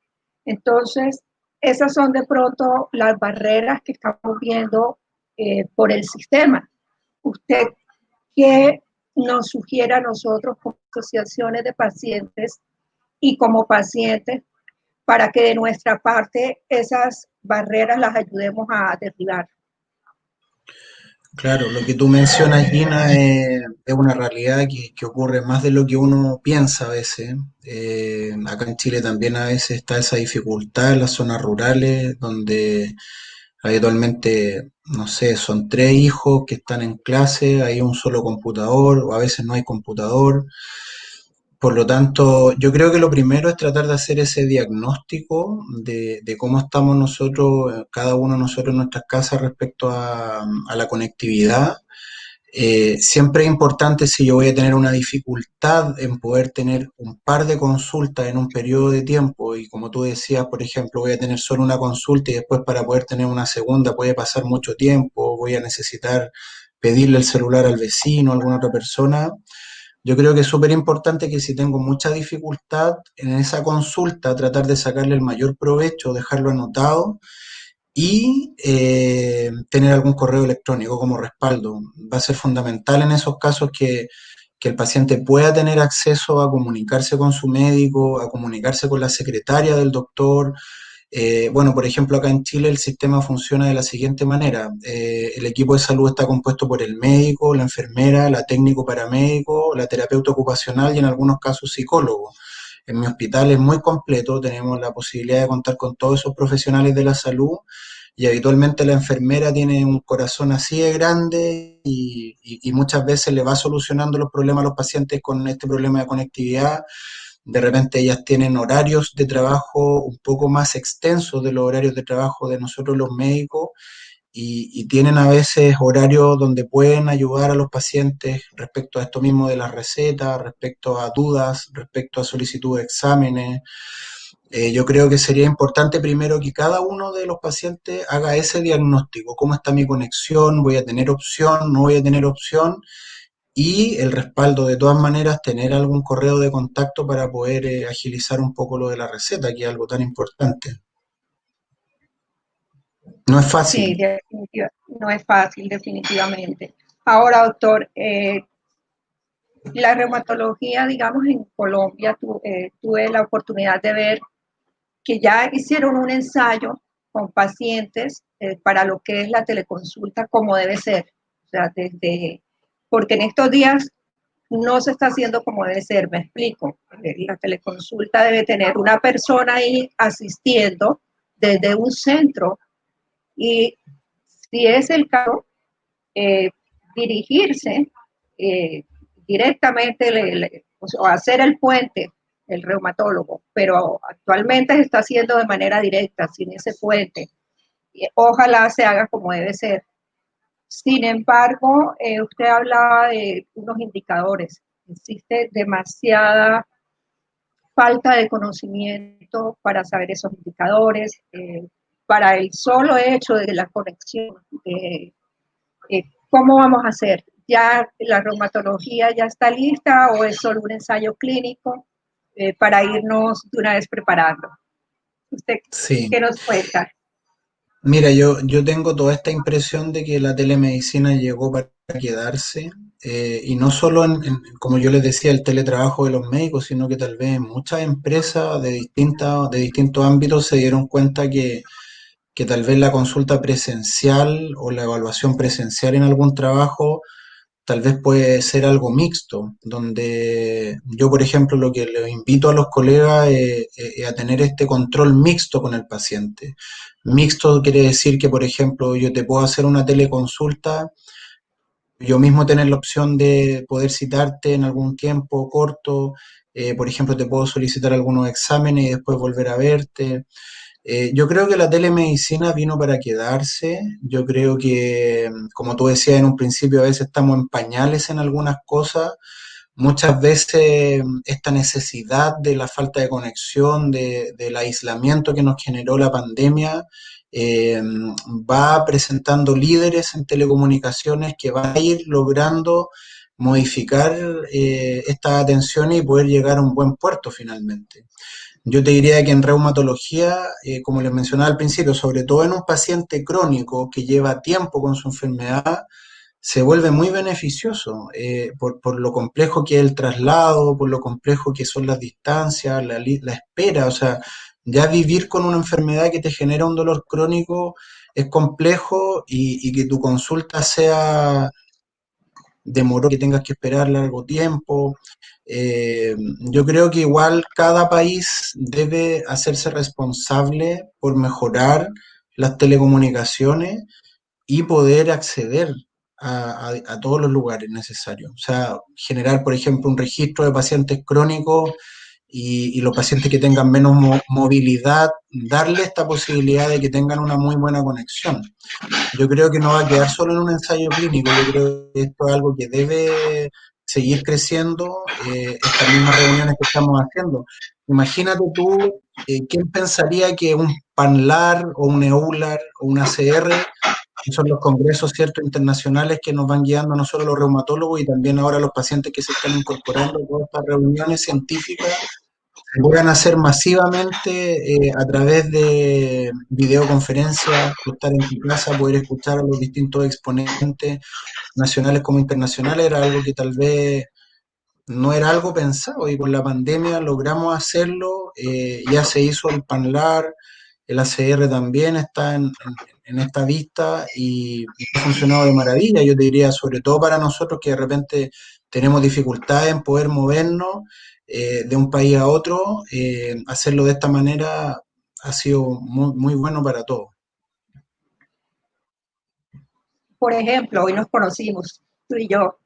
Entonces, esas son de pronto las barreras que estamos viendo por el sistema. ¿Usted qué nos sugiere a nosotros como asociaciones de pacientes y como pacientes para que de nuestra parte esas barreras las ayudemos a derribar? Claro, lo que tú mencionas, Gina, es una realidad que ocurre más de lo que uno piensa a veces. Acá en Chile también a veces está esa dificultad en las zonas rurales, donde habitualmente, no sé, son 3 hijos que están en clase, hay un solo computador, o a veces no hay computador. Por lo tanto, yo creo que lo primero es tratar de hacer ese diagnóstico de cómo estamos nosotros, cada uno de nosotros en nuestras casas respecto a la conectividad. Siempre es importante, si yo voy a tener una dificultad en poder tener un par de consultas en un periodo de tiempo, y como tú decías, por ejemplo, voy a tener solo una consulta y después para poder tener una segunda puede pasar mucho tiempo, voy a necesitar pedirle el celular al vecino, a alguna otra persona. Yo creo que es súper importante que si tengo mucha dificultad en esa consulta, tratar de sacarle el mayor provecho, dejarlo anotado y tener algún correo electrónico como respaldo. Va a ser fundamental en esos casos que el paciente pueda tener acceso a comunicarse con su médico, a comunicarse con la secretaria del doctor. Bueno, por ejemplo, acá en Chile el sistema funciona de la siguiente manera. El equipo de salud está compuesto por el médico, la enfermera, la técnico paramédico, la terapeuta ocupacional y en algunos casos psicólogo. En mi hospital es muy completo, tenemos la posibilidad de contar con todos esos profesionales de la salud y habitualmente la enfermera tiene un corazón así de grande y muchas veces le va solucionando los problemas a los pacientes con este problema de conectividad. De repente ellas tienen horarios de trabajo un poco más extensos de los horarios de trabajo de nosotros los médicos y tienen a veces horarios donde pueden ayudar a los pacientes respecto a esto mismo de las recetas, respecto a dudas, respecto a solicitud de exámenes. Yo creo que sería importante primero que cada uno de los pacientes haga ese diagnóstico. ¿Cómo está mi conexión? ¿Voy a tener opción? ¿No voy a tener opción? Y el respaldo, de todas maneras, tener algún correo de contacto para poder agilizar un poco lo de la receta, que es algo tan importante. No es Sí, fácil. no es fácil, definitivamente. Ahora, doctor, la reumatología, digamos, en Colombia, tuve la oportunidad de ver que ya hicieron un ensayo con pacientes para lo que es la teleconsulta como debe ser. O sea, porque en estos días no se está haciendo como debe ser, me explico. La teleconsulta debe tener una persona ahí asistiendo desde un centro y si es el caso, eh, dirigirse eh, directamente o hacer el puente, el reumatólogo, pero actualmente se está haciendo de manera directa, sin ese puente. Ojalá se haga como debe ser. Sin embargo, usted hablaba de unos indicadores. Existe demasiada falta de conocimiento para saber esos indicadores, para el solo hecho de la conexión. ¿Cómo vamos a hacer? ¿Ya la reumatología ya está lista o es solo un ensayo clínico para irnos de una vez preparando? ¿Usted Sí. qué nos cuenta? Mira, yo tengo toda esta impresión de que la telemedicina llegó para quedarse, y no solo como yo les decía, el teletrabajo de los médicos, sino que tal vez muchas empresas de distintos ámbitos se dieron cuenta que tal vez la consulta presencial o la evaluación presencial en algún trabajo tal vez puede ser algo mixto, donde yo, por ejemplo, lo que le invito a los colegas es a tener este control mixto con el paciente. Mixto quiere decir que, por ejemplo, yo te puedo hacer una teleconsulta, yo mismo tener la opción de poder citarte en algún tiempo corto, por ejemplo, te puedo solicitar algunos exámenes y después volver a verte. Yo creo que la telemedicina vino para quedarse. Yo creo que, como tú decías en un principio, a veces estamos en pañales en algunas cosas. Muchas veces esta necesidad de la falta de conexión, del aislamiento que nos generó la pandemia, va presentando líderes en telecomunicaciones que van a ir logrando modificar estas atenciones y poder llegar a un buen puerto finalmente. Yo te diría que en reumatología, como les mencionaba al principio, sobre todo en un paciente crónico que lleva tiempo con su enfermedad, se vuelve muy beneficioso por lo complejo que es el traslado, por lo complejo que son las distancias, la espera. O sea, ya vivir con una enfermedad que te genera un dolor crónico es complejo y que tu consulta sea demoró, que tengas que esperar largo tiempo. Yo creo que igual cada país debe hacerse responsable por mejorar las telecomunicaciones y poder acceder a todos los lugares necesarios. O sea, generar, por ejemplo, un registro de pacientes crónicos y los pacientes que tengan menos movilidad, darle esta posibilidad de que tengan una muy buena conexión. Yo creo que no va a quedar solo en un ensayo clínico, yo creo que esto es algo que debe seguir creciendo, estas mismas reuniones que estamos haciendo. Imagínate tú, ¿quién pensaría que un PANLAR o un EULAR o un ACR, que son los congresos, cierto, internacionales que nos van guiando no solo los reumatólogos y también ahora los pacientes que se están incorporando a todas estas reuniones científicas, se puedan hacer masivamente a través de videoconferencias, tú estar en tu casa, poder escuchar a los distintos exponentes nacionales como internacionales, era algo que tal vez no era algo pensado y con la pandemia logramos hacerlo, ya se hizo el PANLAR, el ACR también está en esta vista y ha funcionado de maravilla, yo te diría, sobre todo para nosotros que de repente tenemos dificultades en poder movernos de un país a otro, hacerlo de esta manera ha sido muy, muy bueno para todos. Por ejemplo, hoy nos conocimos, tú y yo,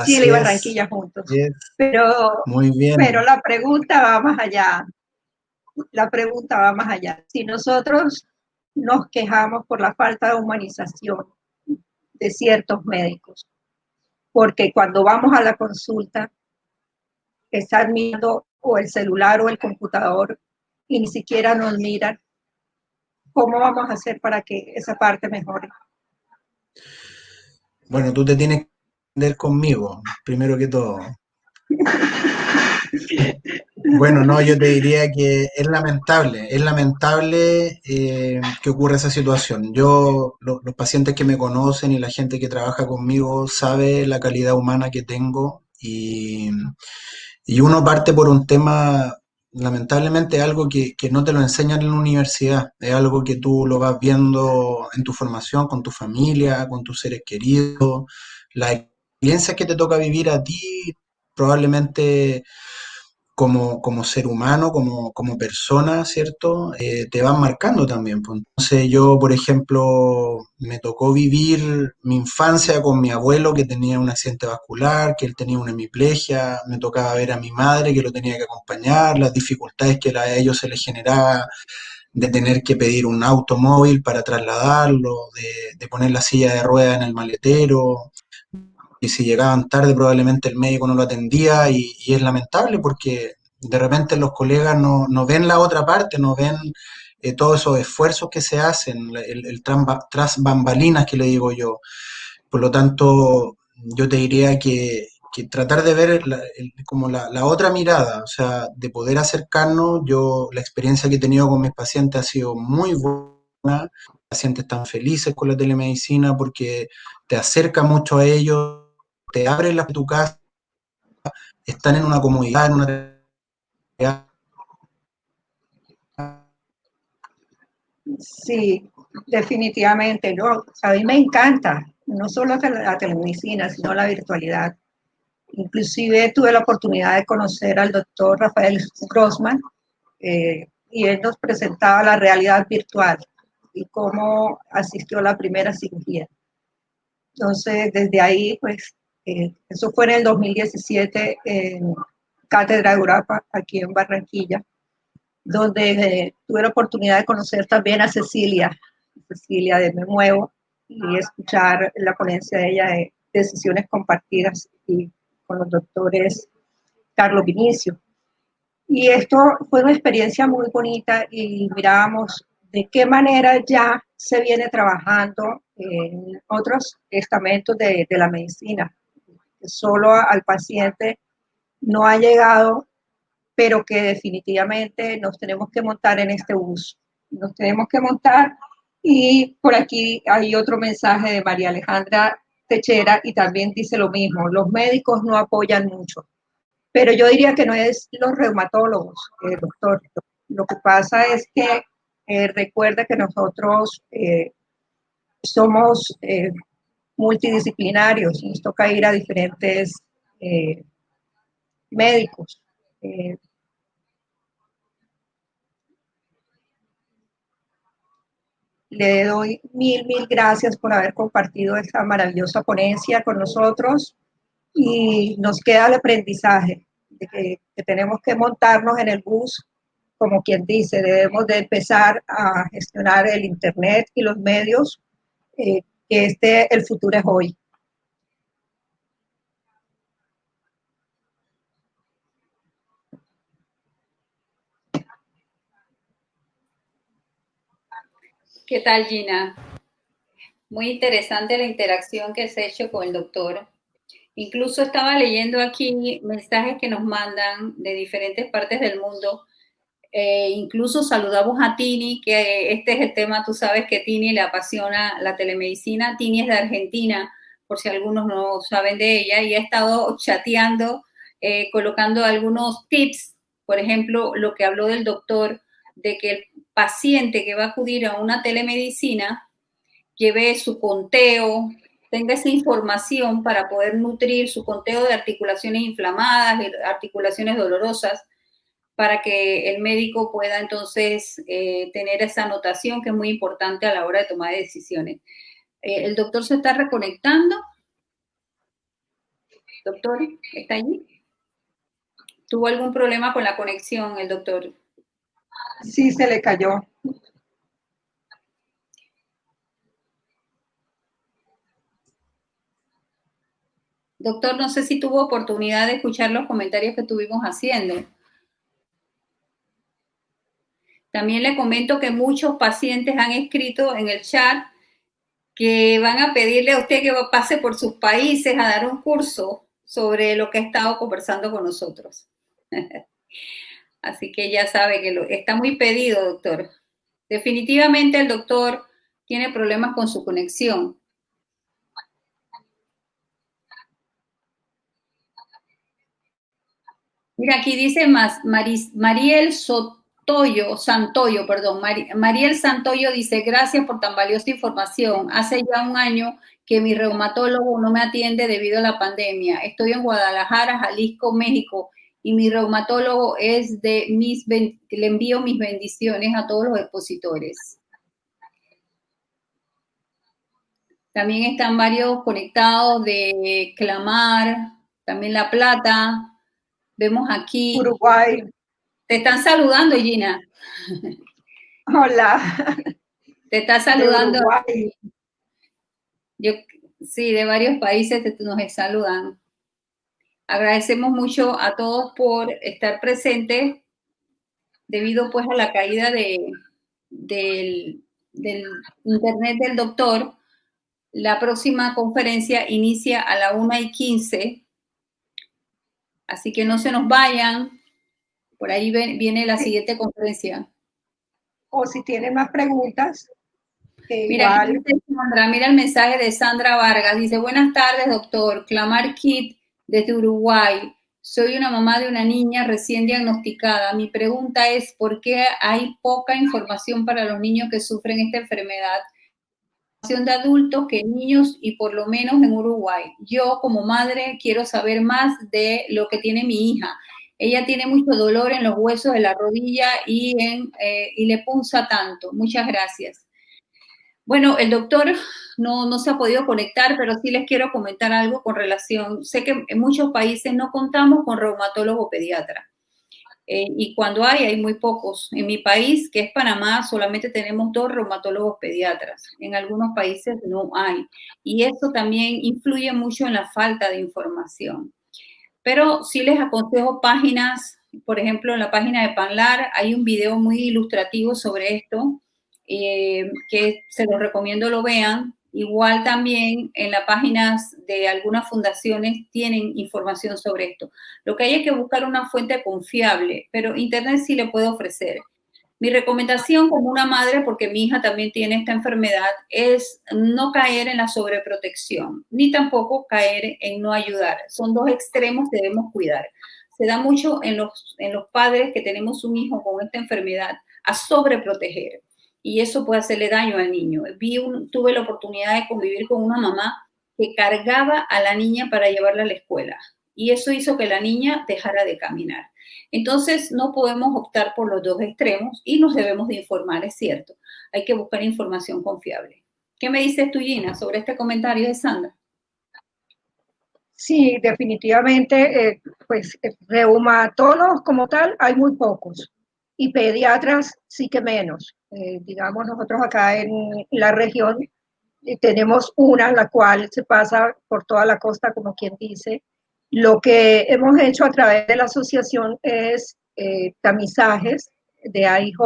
Chile y Así es, Barranquilla juntos, es pero, muy pero bien. la pregunta va más allá, la pregunta va más allá. Si nosotros nos quejamos por la falta de humanización de ciertos médicos, porque cuando vamos a la consulta están mirando o el celular o el computador y ni siquiera nos miran. ¿Cómo vamos a hacer para que esa parte mejore? Bueno, tú te tienes que entender conmigo, primero que todo. Bueno, no, yo te diría que es lamentable que ocurra esa situación. Los pacientes que me conocen y la gente que trabaja conmigo sabe la calidad humana que tengo y uno parte por un tema, lamentablemente algo que no te lo enseñan en la universidad, es algo que tú lo vas viendo en tu formación, con tu familia, con tus seres queridos, las experiencias que te toca vivir a ti, probablemente como ser humano, como persona, ¿cierto? Te van marcando también, pues. Entonces yo, por ejemplo, me tocó vivir mi infancia con mi abuelo que tenía un accidente vascular, que él tenía una hemiplegia, me tocaba ver a mi madre que lo tenía que acompañar, las dificultades que a ellos se les generaba de tener que pedir un automóvil para trasladarlo, de poner la silla de ruedas en el maletero, y si llegaban tarde probablemente el médico no lo atendía y es lamentable porque de repente los colegas no ven la otra parte, no ven todos esos esfuerzos que se hacen, el tras bambalinas que le digo yo. Por lo tanto, yo te diría que tratar de ver como la otra mirada, o sea, de poder acercarnos, la experiencia que he tenido con mis pacientes ha sido muy buena, los pacientes están felices con la telemedicina porque te acerca mucho a ellos, te abren tu casa, están en una comodidad, en una Sí, definitivamente, ¿no? A mí me encanta, no solo la telemedicina, sino la virtualidad. Inclusive tuve la oportunidad de conocer al doctor Rafael Grossman y él nos presentaba la realidad virtual y cómo asistió a la primera cirugía. Entonces, desde ahí, pues, eso fue en el 2017 en Cátedra de Europa, aquí en Barranquilla, donde tuve la oportunidad de conocer también a Cecilia de Me Muevo, y escuchar la ponencia de ella de decisiones compartidas y con los doctores Carlos Vinicio. Y esto fue una experiencia muy bonita y mirábamos de qué manera ya se viene trabajando en otros estamentos de la medicina. Solo al paciente no ha llegado, pero que definitivamente nos tenemos que montar en este bus. Nos tenemos que montar y por aquí hay otro mensaje de María Alejandra Techera y también dice lo mismo, los médicos no apoyan mucho, pero yo diría que no es los reumatólogos, doctor. Lo que pasa es que recuerda que nosotros somos multidisciplinarios, nos toca ir a diferentes médicos. Le doy mil gracias por haber compartido esta maravillosa ponencia con nosotros y nos queda el aprendizaje de que tenemos que montarnos en el bus, como quien dice, debemos de empezar a gestionar el Internet y los medios, que el futuro es hoy. ¿Qué tal, Gina? Muy interesante la interacción que has hecho con el doctor. Incluso estaba leyendo aquí mensajes que nos mandan de diferentes partes del mundo. Incluso saludamos a Tini, que este es el tema, tú sabes que Tini le apasiona la telemedicina. Tini es de Argentina, por si algunos no saben de ella, y ha estado chateando, colocando algunos tips, por ejemplo, lo que habló del doctor, de que el paciente que va a acudir a una telemedicina lleve su conteo, tenga esa información para poder nutrir su conteo de articulaciones inflamadas, articulaciones dolorosas, para que el médico pueda entonces tener esa anotación que es muy importante a la hora de tomar decisiones. ¿El doctor se está reconectando? ¿Doctor, está allí? ¿Tuvo algún problema con la conexión el doctor? Sí, se le cayó. Doctor, no sé si tuvo oportunidad de escuchar los comentarios que estuvimos haciendo. También le comento que muchos pacientes han escrito en el chat que van a pedirle a usted que pase por sus países a dar un curso sobre lo que ha estado conversando con nosotros. Así que ya sabe que está muy pedido, doctor. Definitivamente el doctor tiene problemas con su conexión. Mira, aquí dice Mariel Mariel Santoyo dice, gracias por tan valiosa información. Hace ya un año que mi reumatólogo no me atiende debido a la pandemia. Estoy en Guadalajara, Jalisco, México, y mi reumatólogo es le envío mis bendiciones a todos los expositores. También están varios conectados de Clamar, también La Plata. Vemos aquí. Uruguay. Te están saludando, Gina. Hola. Te está saludando. De Uruguay. Sí, de varios países nos saludan. Agradecemos mucho a todos por estar presentes debido pues a la caída del internet del doctor. La próxima conferencia inicia a la 1:15, así que no se nos vayan. Por ahí viene la siguiente conferencia. O si tienen más preguntas. Mira, mira el mensaje de Sandra Vargas. Dice, buenas tardes, doctor. Clamar Kit desde Uruguay. Soy una mamá de una niña recién diagnosticada. Mi pregunta es, ¿por qué hay poca información para los niños que sufren esta enfermedad? De adultos que niños y por lo menos en Uruguay. Yo como madre quiero saber más de lo que tiene mi hija. Ella tiene mucho dolor en los huesos de la rodilla y le punza tanto. Muchas gracias. Bueno, el doctor no se ha podido conectar, pero sí les quiero comentar algo con relación. Sé que en muchos países no contamos con reumatólogo pediatra. Y cuando hay muy pocos. En mi país, que es Panamá, solamente tenemos 2 reumatólogos pediatras. En algunos países no hay. Y esto también influye mucho en la falta de información. Pero sí les aconsejo páginas, por ejemplo, en la página de Panlar hay un video muy ilustrativo sobre esto, que se los recomiendo lo vean. Igual también en las páginas de algunas fundaciones tienen información sobre esto. Lo que hay es que buscar una fuente confiable, pero Internet sí le puede ofrecer. Mi recomendación como una madre, porque mi hija también tiene esta enfermedad, es no caer en la sobreprotección, ni tampoco caer en no ayudar. Son 2 extremos que debemos cuidar. Se da mucho en los padres que tenemos un hijo con esta enfermedad a sobreproteger. Y eso puede hacerle daño al niño. Tuve la oportunidad de convivir con una mamá que cargaba a la niña para llevarla a la escuela. Y eso hizo que la niña dejara de caminar. Entonces, no podemos optar por los 2 extremos y nos debemos de informar, es cierto. Hay que buscar información confiable. ¿Qué me dices tú, Gina, sobre este comentario de Sandra? Sí, definitivamente, pues reumatólogos como tal hay muy pocos y pediatras sí que menos. Digamos, nosotros acá en la región tenemos una, la cual se pasa por toda la costa, como quien dice. Lo que hemos hecho a través de la asociación es tamizajes de AIJ,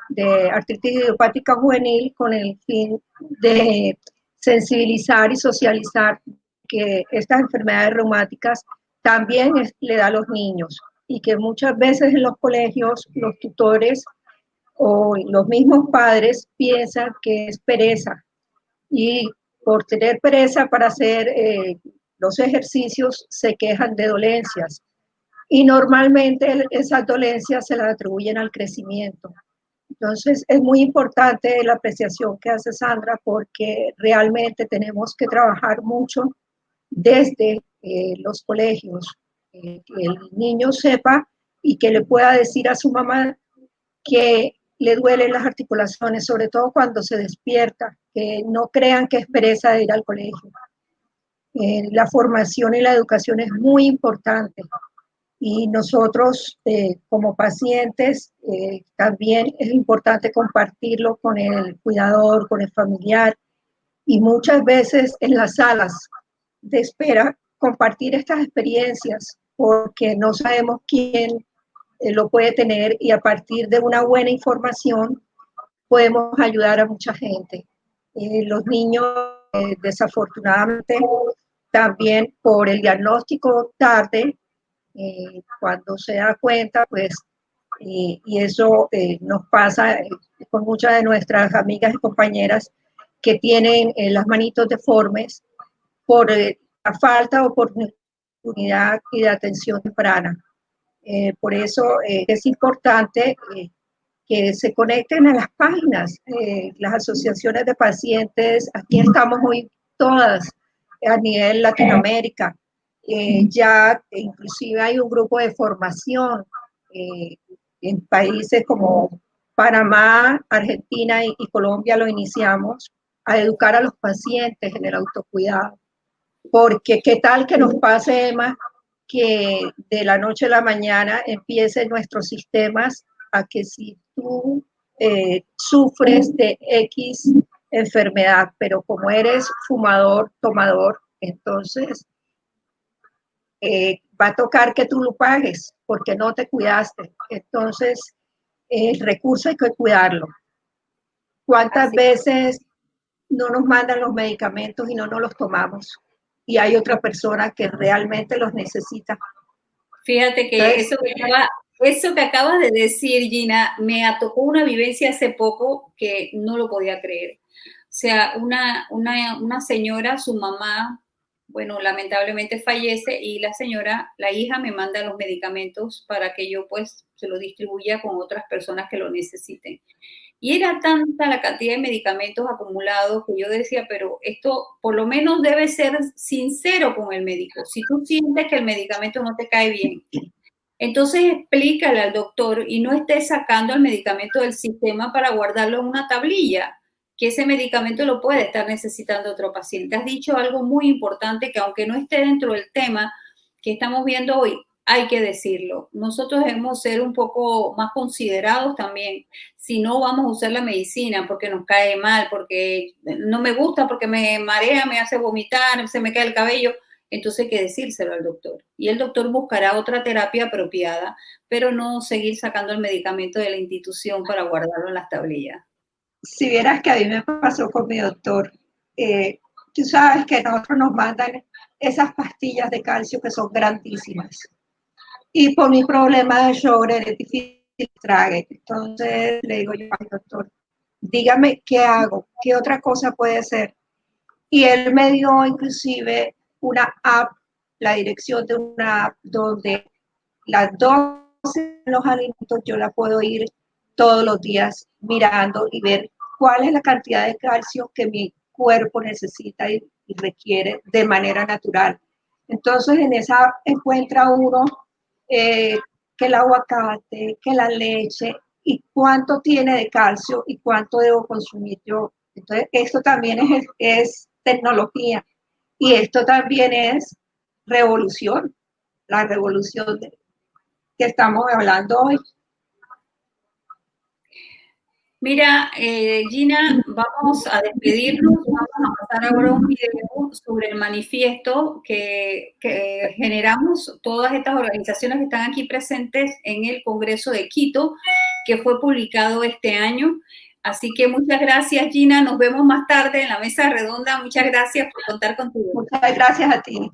de artritis idiopática juvenil, con el fin de sensibilizar y socializar que estas enfermedades reumáticas también le da a los niños y que muchas veces en los colegios los tutores o los mismos padres piensan que es pereza y por tener pereza para hacer los ejercicios se quejan de dolencias y normalmente esas dolencias se las atribuyen al crecimiento. Entonces es muy importante la apreciación que hace Sandra porque realmente tenemos que trabajar mucho desde los colegios, que el niño sepa y que le pueda decir a su mamá que le duelen las articulaciones, sobre todo cuando se despierta, que no crean que es pereza de ir al colegio. La formación y la educación es muy importante y nosotros como pacientes también es importante compartirlo con el cuidador, con el familiar y muchas veces en las salas de espera compartir estas experiencias porque no sabemos quién lo puede tener y a partir de una buena información podemos ayudar a mucha gente. Los niños, desafortunadamente, también por el diagnóstico tarde, cuando se da cuenta, pues, y eso nos pasa con muchas de nuestras amigas y compañeras que tienen las manitos deformes por la falta de oportunidad y de atención temprana. Por eso es importante que se conecten a las páginas, las asociaciones de pacientes. Aquí estamos hoy todas a nivel Latinoamérica. Ya inclusive hay un grupo de formación en países como Panamá, Argentina y Colombia lo iniciamos a educar a los pacientes en el autocuidado. Porque qué tal que nos pase, Emma, que de la noche a la mañana empiecen nuestros sistemas a que si tú sufres de X enfermedad, pero como eres fumador, tomador, entonces va a tocar que tú lo pagues porque no te cuidaste. Entonces, el recurso hay que cuidarlo. ¿Cuántas veces no nos mandan los medicamentos y no nos los tomamos? Y hay otra persona que realmente los necesita. Fíjate que eso que acabas de decir, Gina, me tocó una vivencia hace poco que no lo podía creer. O sea, una señora, su mamá, bueno, lamentablemente fallece y la hija me manda los medicamentos para que yo pues se los distribuya con otras personas que lo necesiten. Y era tanta la cantidad de medicamentos acumulados que yo decía, pero esto por lo menos debe ser sincero con el médico. Si tú sientes que el medicamento no te cae bien, entonces explícale al doctor y no estés sacando el medicamento del sistema para guardarlo en una tablilla, que ese medicamento lo puede estar necesitando otro paciente. Has dicho algo muy importante que aunque no esté dentro del tema que estamos viendo hoy, hay que decirlo. Nosotros debemos ser un poco más considerados también. Si no vamos a usar la medicina porque nos cae mal, porque no me gusta, porque me marea, me hace vomitar, se me cae el cabello, entonces hay que decírselo al doctor. Y el doctor buscará otra terapia apropiada, pero no seguir sacando el medicamento de la institución para guardarlo en las tablillas. Si vieras que a mí me pasó con mi doctor, tú sabes que nosotros nos mandan esas pastillas de calcio que son grandísimas. Y por mi problema de sugar es difícil que trague. Entonces le digo yo al doctor, dígame qué hago, qué otra cosa puede ser. Y él me dio inclusive una app, la dirección de una app donde las dosis de los alimentos yo la puedo ir todos los días mirando y ver cuál es la cantidad de calcio que mi cuerpo necesita y requiere de manera natural. Entonces en esa encuentra uno que el aguacate, que la leche y cuánto tiene de calcio y cuánto debo consumir yo. Entonces esto también es tecnología y esto también es revolución, la revolución que estamos hablando hoy. Mira, Gina, vamos a despedirnos, vamos a pasar ahora un video sobre el manifiesto que generamos todas estas organizaciones que están aquí presentes en el Congreso de Quito, que fue publicado este año. Así que muchas gracias, Gina, nos vemos más tarde en la mesa redonda. Muchas gracias por contar contigo. Muchas gracias a ti.